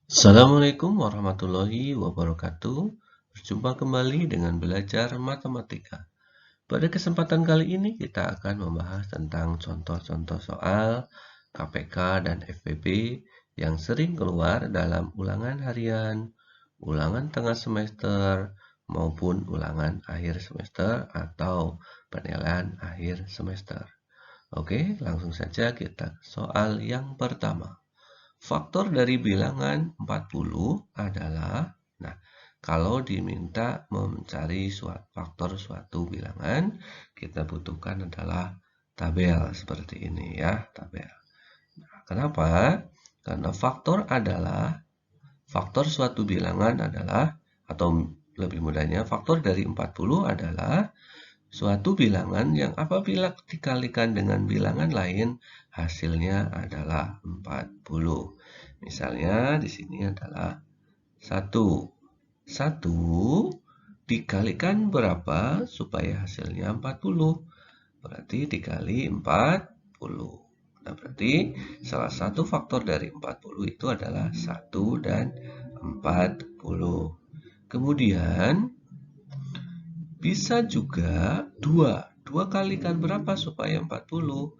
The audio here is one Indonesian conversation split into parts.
Assalamualaikum warahmatullahi wabarakatuh. Berjumpa kembali dengan belajar matematika. Pada kesempatan kali ini kita akan membahas tentang contoh-contoh soal KPK dan FPB yang sering keluar dalam ulangan harian, ulangan tengah semester, maupun ulangan akhir semester atau penilaian akhir semester. Oke, langsung saja kita ke soal yang pertama. Faktor dari bilangan 40 adalah, nah, kalau diminta mencari faktor suatu bilangan, kita butuhkan adalah tabel seperti ini ya, tabel. Nah, kenapa? Karena faktor suatu bilangan adalah, atau lebih mudahnya, faktor dari 40 adalah suatu bilangan yang apabila dikalikan dengan bilangan lain, hasilnya adalah 40. Misalnya di sini adalah 1. 1 dikalikan berapa supaya hasilnya 40? Berarti dikali 40. Nah, berarti salah satu faktor dari 40 itu adalah 1 dan 40. Kemudian bisa juga 2. 2 kalikan berapa supaya 40?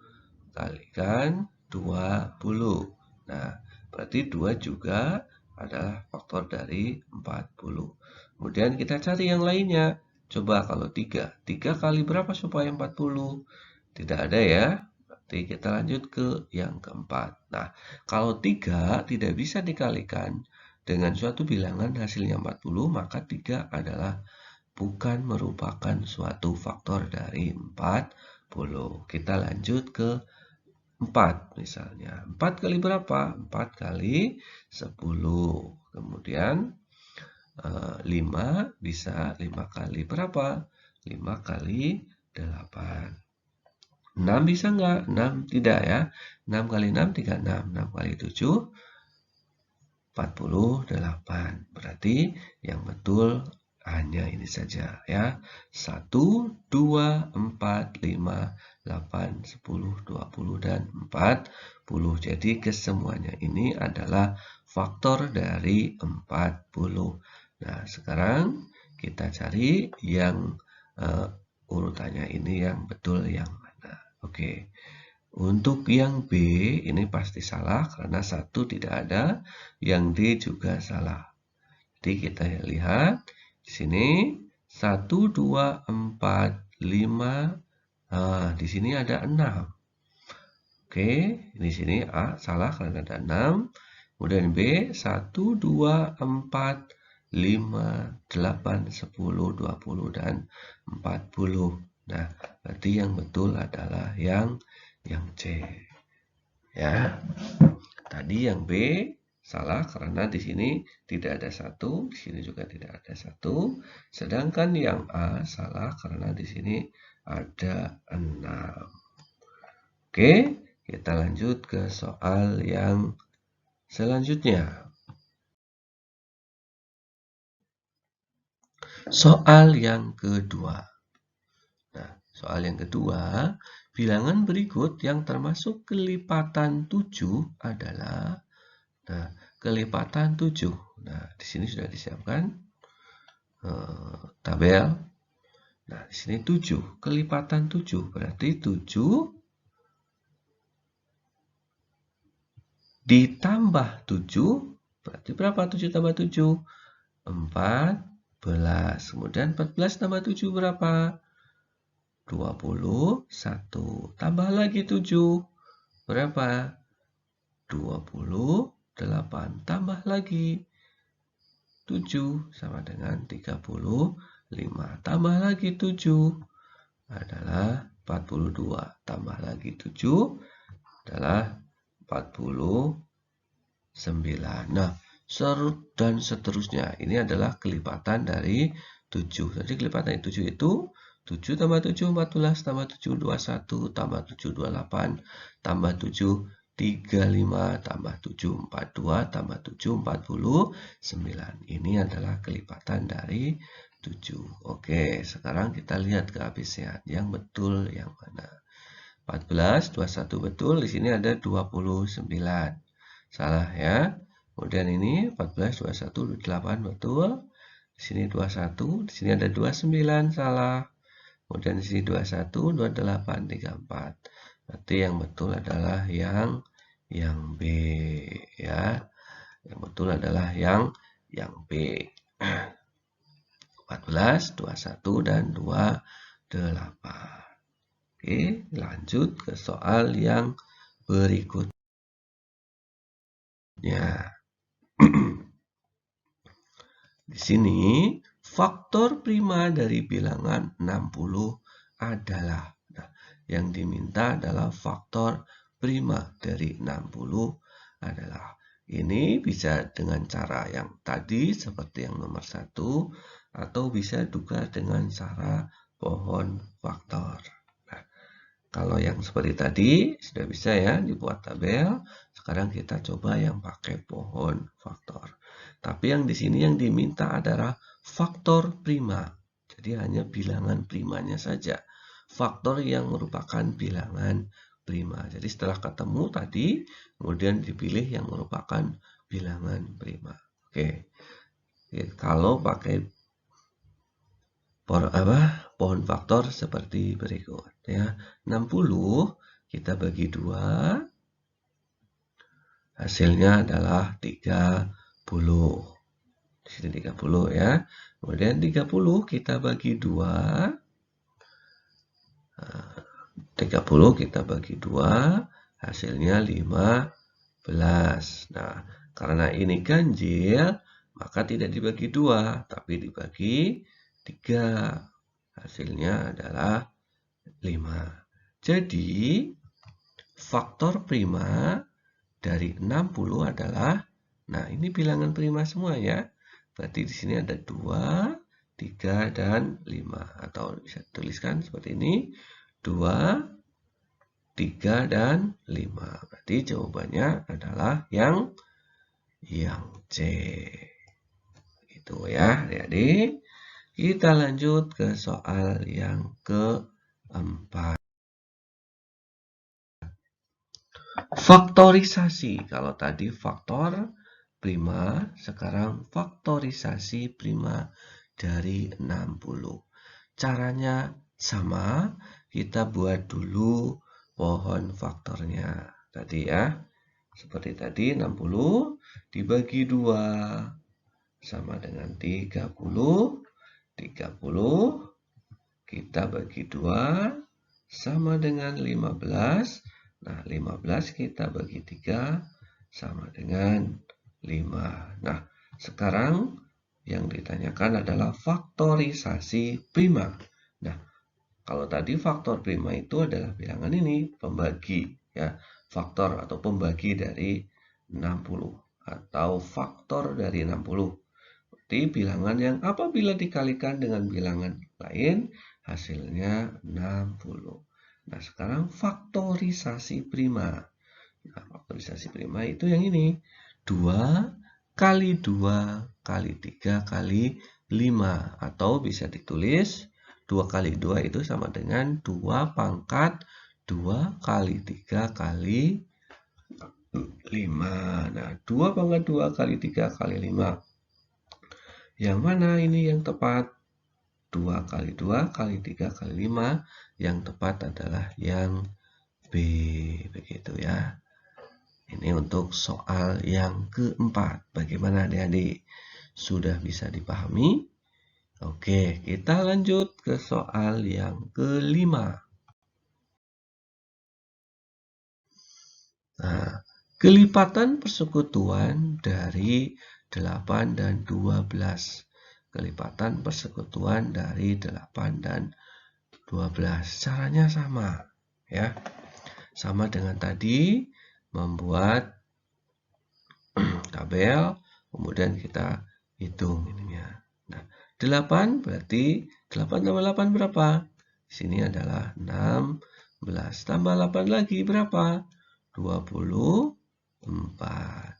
Kalikan 20. Nah, berarti 2 juga adalah faktor dari 40. Kemudian kita cari yang lainnya. Coba kalau 3. 3 kali berapa supaya 40? Tidak ada ya. Berarti kita lanjut ke yang keempat. Nah, kalau 3 tidak bisa dikalikan dengan suatu bilangan hasilnya 40, maka 3 adalah bukan merupakan suatu faktor dari 40. Kita lanjut ke 4 misalnya. 4 kali berapa? 4 kali 10. Kemudian 5 bisa 5 kali berapa? 5 kali 8. 6 bisa nggak? 6 tidak ya. 6 kali 6, 36. 6 kali 7, 48. Berarti yang betul hanya ini saja ya. 1, 2, 4, 5, 8, 10, 20, dan 40. Jadi kesemuanya ini adalah faktor dari 40. Nah, sekarang kita cari yang urutannya ini yang betul yang mana. Oke. Untuk yang B ini pasti salah karena 1 tidak ada, yang D juga salah. Jadi kita lihat di sini 1, 2, 4, 5. Nah, di sini ada 6. Oke, di sini A salah karena ada 6. Kemudian B 1, 2, 4, 5, 8, 10, 20, dan 40. Nah, berarti yang betul adalah yang C. Ya. Tadi yang B salah karena di sini tidak ada 1, di sini juga tidak ada 1. Sedangkan yang A salah karena di sini ada 6. Oke, kita lanjut ke soal yang selanjutnya. Soal yang kedua. Nah, soal yang kedua, bilangan berikut yang termasuk kelipatan 7 adalah, nah, kelipatan 7. Nah, di sini sudah disiapkan tabel. Nah, di sini 7, kelipatan 7. Berarti 7 ditambah 7, berarti berapa 7 tambah 7? 14. Kemudian 14 tambah 7 berapa? 21. Tambah lagi 7. Berapa? 28. Tambah lagi 7 sama dengan 35. Tambah lagi 7 adalah 42. Tambah lagi 7 adalah 49. Nah, dan seterusnya. Ini adalah kelipatan dari 7. Jadi kelipatan 7 itu 7 tambah 7, 14, tambah 7, 21, tambah 7, 28, tambah 7, 35, tambah 7, 42, tambah 7, 49. Ini adalah kelipatan dari 7. Oke, sekarang kita lihat ke ABC-an. Yang betul yang mana? 14, 21 betul. Di sini ada 29. Salah ya. Kemudian ini 14, 21, 28, betul. Di sini 21, di sini ada 29, salah. Kemudian di sini 21, 28, 34. Berarti yang betul adalah yang B ya. Yang betul adalah yang B. 14, 21 dan 28. Oke, lanjut ke soal yang berikutnya. Di sini, faktor prima dari bilangan 60 adalah. Nah, yang diminta adalah faktor prima dari 60 adalah. Ini bisa dengan cara yang tadi seperti yang nomor 1 atau bisa juga dengan cara pohon faktor. Nah, kalau yang seperti tadi sudah bisa ya dibuat tabel. Sekarang kita coba yang pakai pohon faktor. Tapi yang di sini yang diminta adalah faktor prima. Jadi hanya bilangan primanya saja. Faktor yang merupakan bilangan prima. Jadi setelah ketemu tadi, kemudian dipilih yang merupakan bilangan prima. Oke. Kalau pakai pohon faktor seperti berikut ya. 60 kita bagi 2, hasilnya adalah 30. Di sini 30 ya. Kemudian 30 kita bagi 2. 30 kita bagi 2, hasilnya 15. Nah, karena ini ganjil, maka tidak dibagi 2, tapi dibagi 3. Hasilnya adalah 5. Jadi, faktor prima dari 60 adalah, nah ini bilangan prima semua ya. Berarti di sini ada 2, 3, dan 5. Atau bisa tuliskan seperti ini, 2, 3, dan 5. Berarti jawabannya adalah yang C. Itu ya, adik-adik. Kita lanjut ke soal yang keempat. Faktorisasi. Kalau tadi faktor prima, sekarang faktorisasi prima dari 60. Caranya sama, kita buat dulu pohon faktornya. Tadi ya, seperti tadi 60 dibagi 2 sama dengan 30. 30 kita bagi 2 sama dengan 15. Nah, 15 kita bagi 3 sama dengan 5. Nah, sekarang yang ditanyakan adalah faktorisasi prima. Nah, kalau tadi faktor prima itu adalah bilangan ini, pembagi ya, faktor atau pembagi dari 60 atau faktor dari 60. Berarti bilangan yang apabila dikalikan dengan bilangan lain, hasilnya 60. Nah, sekarang faktorisasi prima. Nah, faktorisasi prima itu yang ini. 2 kali 2 kali 3 kali 5. Atau bisa ditulis 2 kali 2 itu sama dengan 2 pangkat 2 kali 3 kali 5. Nah, 2 pangkat 2 kali 3 kali 5. Yang mana ini yang tepat? 2 kali 2 kali 3 kali 5. Yang tepat adalah yang B. Begitu ya. Ini untuk soal yang keempat. Bagaimana adik-adik? Sudah bisa dipahami? Oke, kita lanjut ke soal yang kelima. Nah, kelipatan persekutuan dari 8 dan 12. Kelipatan persekutuan dari 8 dan 12. Caranya sama, ya. Sama dengan tadi, membuat tabel, kemudian kita hitung ininya. Nah, 8 berarti 8 tambah 8 berapa? Di sini adalah 16. Tambah 8 lagi berapa? 24.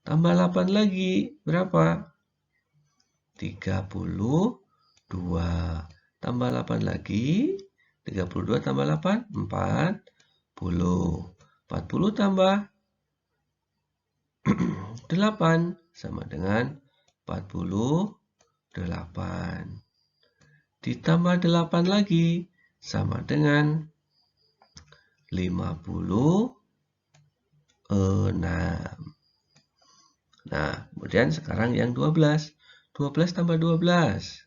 Tambah 8 lagi berapa? 32. Tambah 8 lagi. 32 tambah 8, 40. 40 tambah 8 sama dengan 48. Ditambah 8 lagi sama dengan 56. Nah, kemudian sekarang yang 12. 12 tambah 12.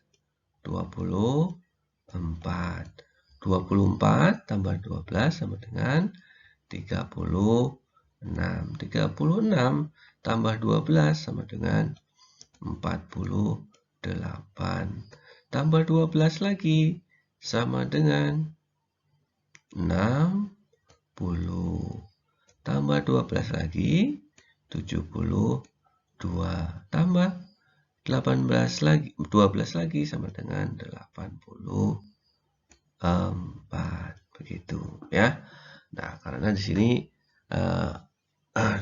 24. 24 tambah 12 sama dengan 36. 36 tambah 12 sama dengan 48. Tambah 12 lagi sama dengan 60. Tambah 12 lagi 72. Tambah 18 lagi, 12 lagi sama dengan 84. Begitu ya. Nah, karena di sini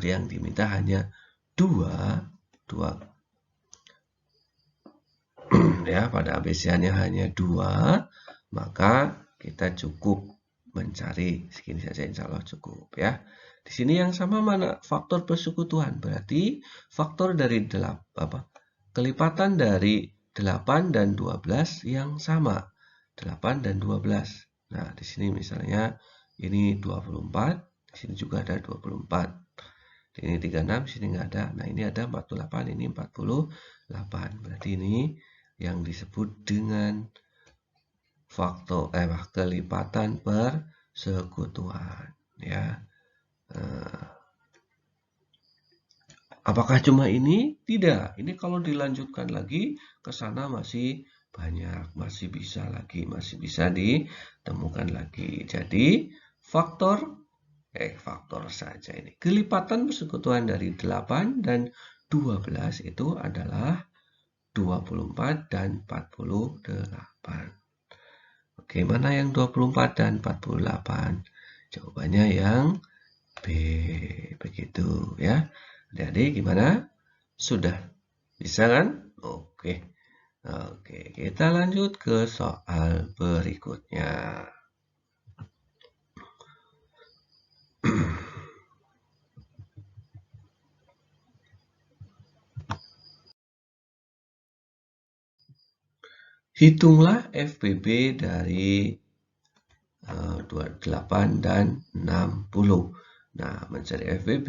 yang diminta hanya 2 ya, pada ABC-nya hanya 2, maka kita cukup mencari segini saja, insya Allah cukup ya. Di sini yang sama mana? Faktor persekutuan. Berarti faktor dari kelipatan dari 8 dan 12 yang sama. 8 dan 12. Nah, di sini misalnya ini 24, di sini juga ada 24. Ini 36, di sini nggak ada. Nah, ini ada 48, ini 48. Berarti ini yang disebut dengan faktor kelipatan persekutuan ya. Apakah cuma ini? Tidak. Ini kalau dilanjutkan lagi ke sana masih banyak, masih bisa lagi, masih bisa ditemukan lagi. Jadi faktor saja ini. Kelipatan persekutuan dari 8 dan 12 itu adalah 24 dan 48. Oke, mana yang 24 dan 48? Jawabannya yang B. Begitu ya. Adik-adik gimana? Sudah bisa kan? Oke. Oke, kita lanjut ke soal berikutnya. Hitunglah FBB dari 28 dan 60. Nah, mencari FBB,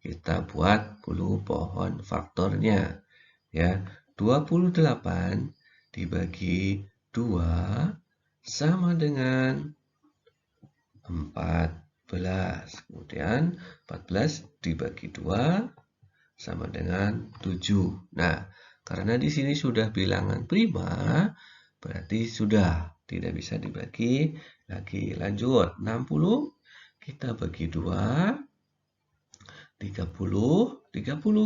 kita buat dulu pohon faktornya. Ya, 28 dibagi 2 sama dengan 14. Kemudian 14 dibagi 2 sama dengan 7. Nah, karena di sini sudah bilangan prima, berarti sudah tidak bisa dibagi lagi. Lanjut, 60 kita bagi 2. 30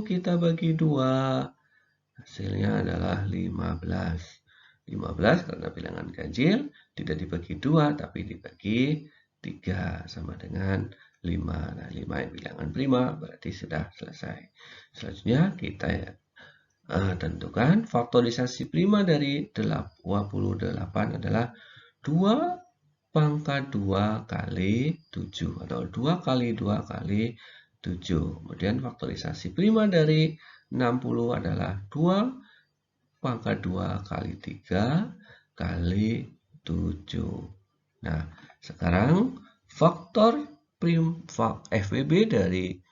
kita bagi 2. Hasilnya adalah 15. 15 karena bilangan ganjil tidak dibagi 2 tapi dibagi 3 sama dengan 5. Nah, 5 yang bilangan prima berarti sudah selesai. Selanjutnya kita tentukan faktorisasi prima dari 28 adalah 2 pangkat 2 kali 7 atau 2 kali 2 kali 7. Kemudian faktorisasi prima dari 60 adalah 2 pangkat 2 kali 3 kali 7. Nah, sekarang faktor FBB dari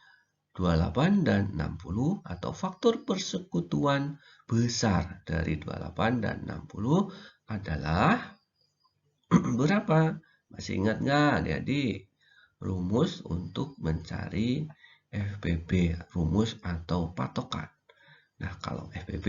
28 dan 60 atau faktor persekutuan besar dari 28 dan 60 adalah berapa? Masih ingat nggak adik-adik? Rumus untuk mencari FBB, rumus atau patokan. Nah, kalau FBB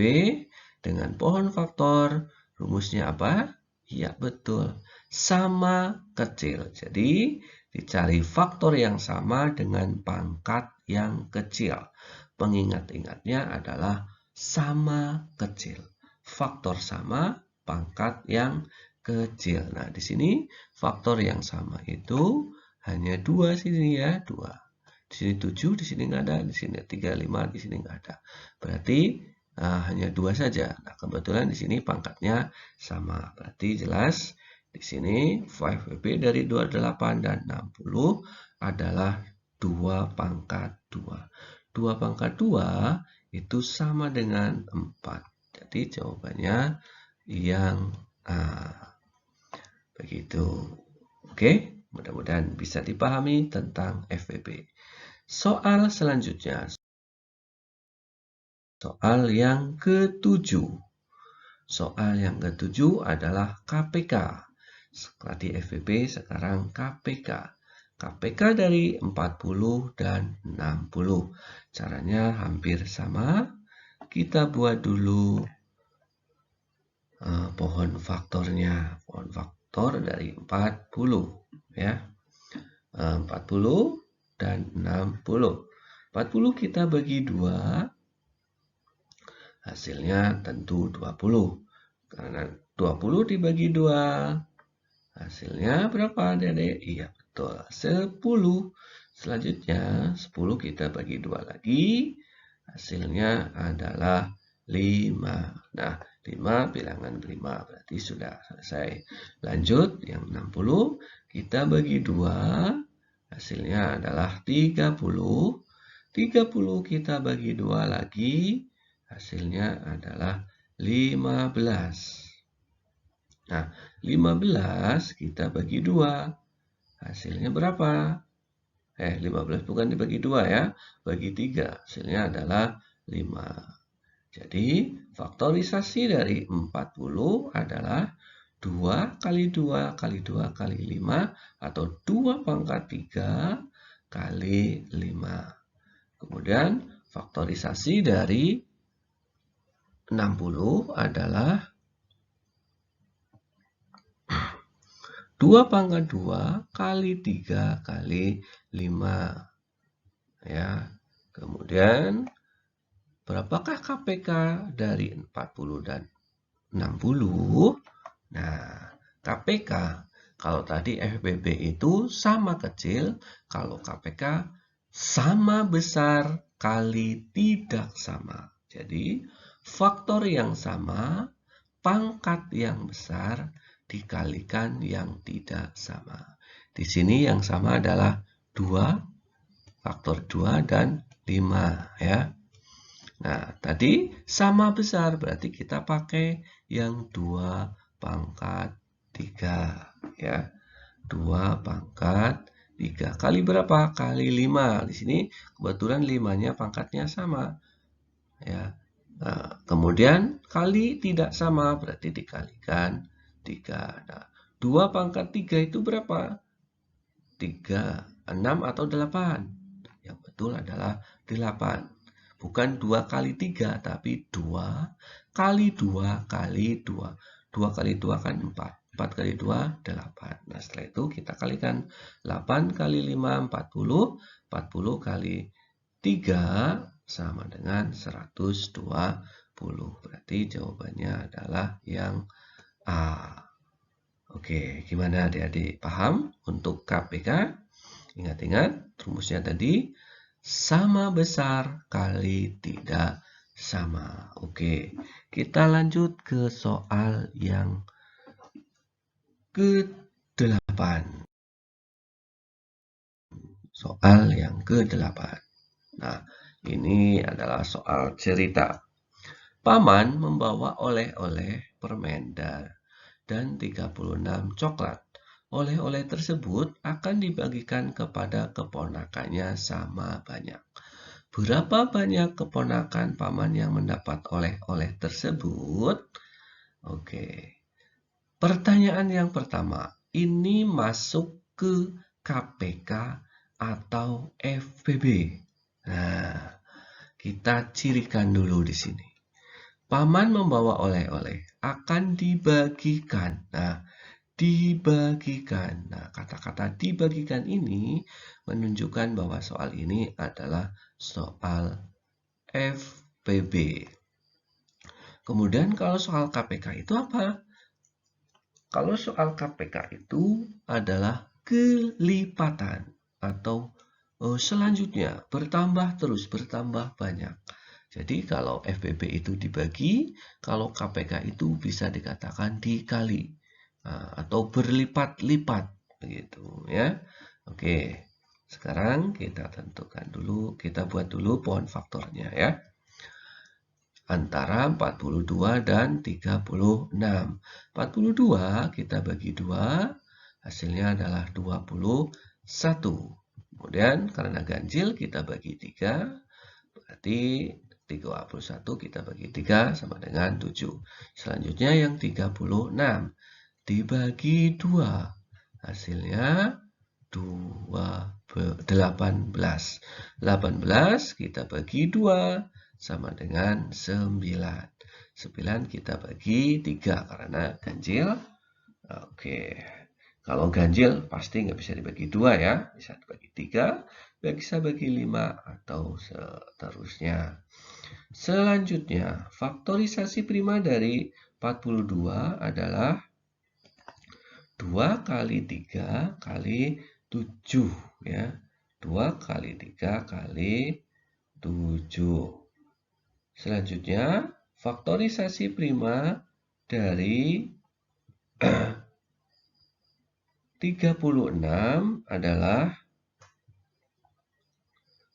dengan pohon faktor, rumusnya apa? Ya, betul. Sama kecil. Jadi, dicari faktor yang sama dengan pangkat yang kecil. Pengingat-ingatnya adalah sama kecil. Faktor sama, pangkat yang kecil. Nah, di sini faktor yang sama itu hanya 2 sini ya, 2. Di sini 7, di sini nggak ada, di sini 3, 5, di sini nggak ada. Berarti hanya 2 saja. Nah, kebetulan di sini pangkatnya sama. Berarti jelas di sini FBB dari 28 dan 60 adalah 2 pangkat 2. 2 pangkat 2 itu sama dengan 4. Jadi jawabannya yang A. Begitu. Oke, mudah-mudahan bisa dipahami tentang FPB. Soal selanjutnya, soal yang ke-7. Soal yang ke-7 adalah KPK. Tadi FPB, sekarang KPK. KPK dari 40 dan 60. Caranya hampir sama. Kita buat dulu pohon faktornya. Pohon faktor dari 40. Ya. 40 dan 60. 40 kita bagi 2. Hasilnya tentu 20. Karena 20 dibagi 2. Hasilnya berapa, Dedek? Iya, betul. 10. Selanjutnya, 10 kita bagi 2 lagi. Hasilnya adalah 5. Nah, 5 bilangan 5. Berarti sudah selesai. Lanjut, yang 60 kita bagi 2. Hasilnya adalah 30. 30 kita bagi 2 lagi. Hasilnya adalah 15. Nah, 15 kita bagi 2. Hasilnya berapa? 15 bukan dibagi 2 ya. Bagi 3. Hasilnya adalah 5. Jadi, faktorisasi dari 40 adalah 2 kali 2 kali 2 kali 5 atau 2 pangkat 3 kali 5. Kemudian, faktorisasi dari 60 adalah 2 pangkat 2 kali 3 kali 5. Ya. Kemudian, berapakah KPK dari 40 dan 60? Nah, KPK, kalau tadi FBB itu sama kecil, kalau KPK sama besar kali tidak sama. Jadi, faktor yang sama, pangkat yang besar, dikalikan yang tidak sama. Di sini yang sama adalah 2, faktor 2 dan 5 ya. Nah, tadi sama besar berarti kita pakai yang 2 pangkat 3 ya. 2 pangkat 3 kali berapa? Kali 5. Di sini kebetulan 5-nya pangkatnya sama ya. Nah, kemudian kali tidak sama berarti dikalikan 3. Nah, 2 pangkat 3 itu berapa? 3, 6 atau 8? Yang betul adalah 8. Bukan 2 kali 3, tapi 2 kali 2 kali 2. 2 kali 2 kan 4. 4 kali 2, 8. Nah, setelah itu kita kalikan 8 kali 5, 40. 40 kali 3 sama dengan 120. Berarti jawabannya adalah yang A. Oke, gimana adik-adik? Paham untuk KPK? Ingat-ingat rumusnya tadi. Sama besar kali tidak sama. Oke, kita lanjut ke soal yang ke-8. Soal yang ke-8. Nah, ini adalah soal cerita. Paman membawa oleh-oleh permen dan 36 coklat. Oleh-oleh tersebut akan dibagikan kepada keponakannya sama banyak. Berapa banyak keponakan paman yang mendapat oleh-oleh tersebut? Oke. Pertanyaan yang pertama, ini masuk ke KPK atau FPB? Nah, kita cirikan dulu di sini. Paman membawa oleh-oleh akan dibagikan. Nah, dibagikan. Nah, kata-kata dibagikan ini menunjukkan bahwa soal ini adalah soal FPB. Kemudian kalau soal KPK itu apa? Kalau soal KPK itu adalah kelipatan atau selanjutnya bertambah terus, bertambah banyak. Jadi kalau FPB itu dibagi, kalau KPK itu bisa dikatakan dikali atau berlipat-lipat begitu ya. Oke. Sekarang kita tentukan dulu, kita buat dulu pohon faktornya ya. Antara 42 dan 36. 42 kita bagi 2, hasilnya adalah 21. Kemudian karena ganjil kita bagi 3, berarti 31 kita bagi 3 sama dengan 7. Selanjutnya yang 36 dibagi 2, hasilnya 18. 18 kita bagi 2 sama dengan 9. 9 kita bagi 3 karena ganjil. Oke. Kalau ganjil pasti nggak bisa dibagi 2 ya. Bisa dibagi 3, bisa bagi 5 atau seterusnya. Selanjutnya, faktorisasi prima dari 42 adalah 2 kali 3 kali 7 ya. 2 kali 3 kali 7. Selanjutnya, faktorisasi prima dari 36 adalah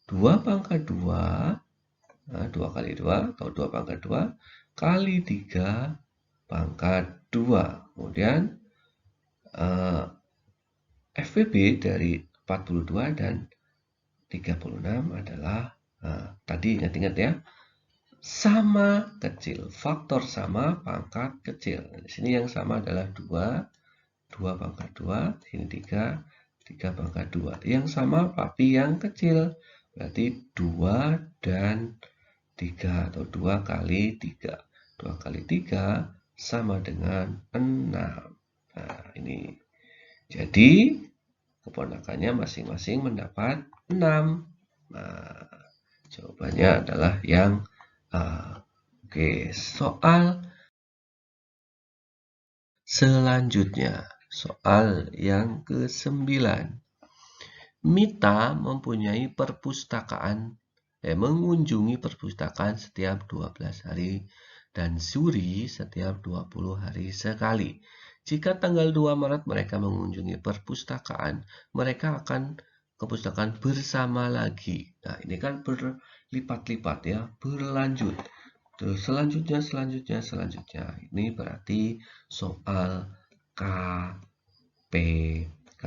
2 pangkat 2, nah 2 kali 2 atau 2 pangkat 2 kali 3 pangkat 2. Kemudian FPB dari 42 dan 36 adalah, tadi ingat-ingat ya, sama kecil. Faktor sama, pangkat kecil. Di sini yang sama adalah 2, 2 pangkat 2, di sini 3, 3 pangkat 2. Yang sama tapi yang kecil, berarti 2 dan 3 atau 2 kali 3. 2 kali 3 sama dengan 6. Nah, ini. Jadi, keponakannya masing-masing mendapat 6. Nah, jawabannya adalah yang A. Oke, soal selanjutnya. Soal yang ke-9. Mita mempunyai mengunjungi perpustakaan setiap 12 hari dan Suri setiap 20 hari sekali. Jika tanggal 2 Maret mereka mengunjungi perpustakaan, mereka akan ke perpustakaan bersama lagi. Nah, ini kan berlipat-lipat ya, berlanjut. Terus selanjutnya. Ini berarti soal KPK.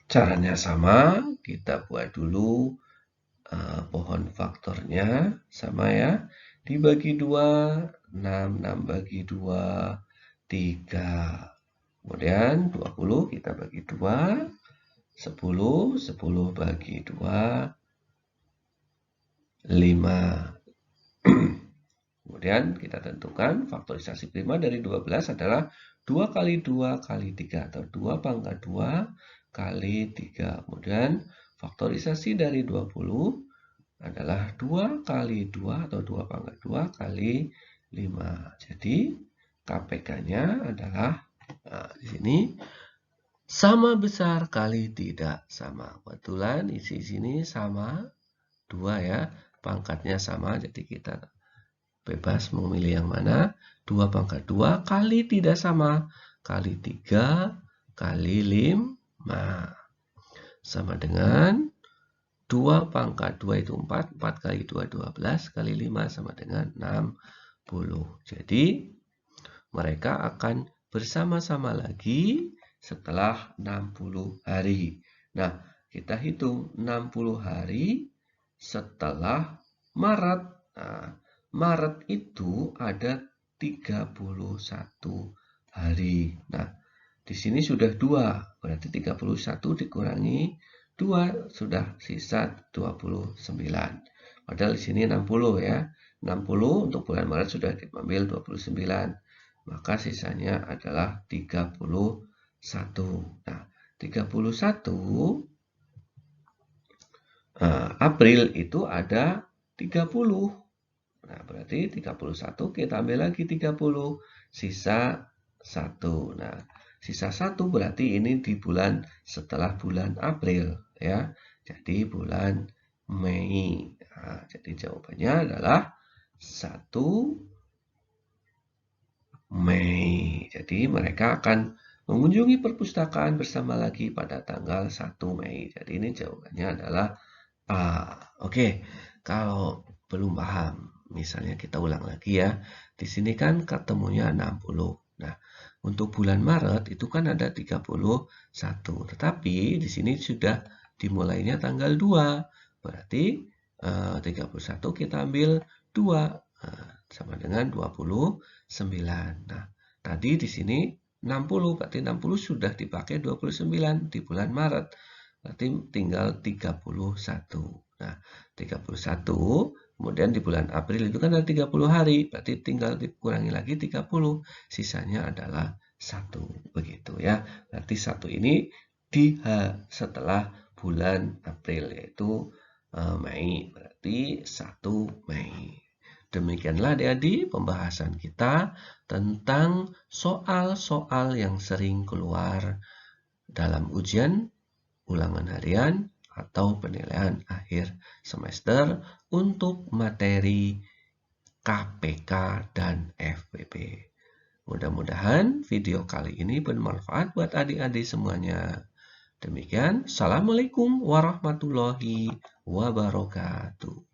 Caranya sama, kita buat dulu pohon faktornya sama ya. Dibagi 2, 6 bagi 2, 3. Kemudian 20 kita bagi 2, 10 bagi 2, 5. Kemudian kita tentukan faktorisasi prima dari 12 adalah 2 kali 2 kali 3 atau 2 pangkat 2 kali 3. Kemudian faktorisasi dari 20 adalah 2 kali 2 atau 2 pangkat 2 kali 5. Jadi KPK-nya adalah di sini sama besar kali tidak sama. Kebetulan isi sini sama 2 ya. Pangkatnya sama, jadi kita bebas memilih yang mana. 2 pangkat 2 kali tidak sama kali 3 kali 5 sama dengan 2 pangkat 2 itu 4, 4 kali 2, 12, kali 5 sama dengan 60. Jadi, mereka akan bersama-sama lagi setelah 60 hari. Nah, kita hitung 60 hari setelah Maret. Nah, Maret itu ada 31 hari. Nah, di sini sudah 2, berarti 31 dikurangi 2 sudah sisa 29. Padahal di sini 60 ya. 60 untuk bulan Maret sudah diambil 29. Maka sisanya adalah 31. Nah, 31 April itu ada 30. Nah, berarti 31 kita ambil lagi 30. Sisa 1. Nah, sisa 1 berarti ini di bulan setelah bulan April ya. Jadi bulan Mei. Nah, jadi jawabannya adalah 1 Mei. Jadi mereka akan Mengunjungi perpustakaan bersama lagi pada tanggal 1 Mei. Jadi ini jawabannya adalah A. Oke, kalau belum paham, misalnya kita ulang lagi ya. Di sini kan ketemunya 60. Nah, untuk bulan Maret itu kan ada 31. Tetapi di sini sudah dimulainya tanggal 2. Berarti 31 kita ambil 2. Sama dengan 29. Nah, tadi di sini 60, berarti 60 sudah dipakai 29 di bulan Maret. Berarti tinggal 31. Nah, 31, kemudian di bulan April itu kan ada 30 hari, berarti tinggal dikurangi lagi 30, sisanya adalah 1. Begitu ya. Berarti 1 ini setelah bulan April, yaitu Mei. Berarti 1 Mei. Demikianlah adik-adik pembahasan kita tentang soal-soal yang sering keluar dalam ujian ulangan harian atau penilaian akhir semester untuk materi KPK dan FPP. Mudah-mudahan video kali ini bermanfaat buat adik-adik semuanya. Demikian, Assalamualaikum warahmatullahi wabarakatuh.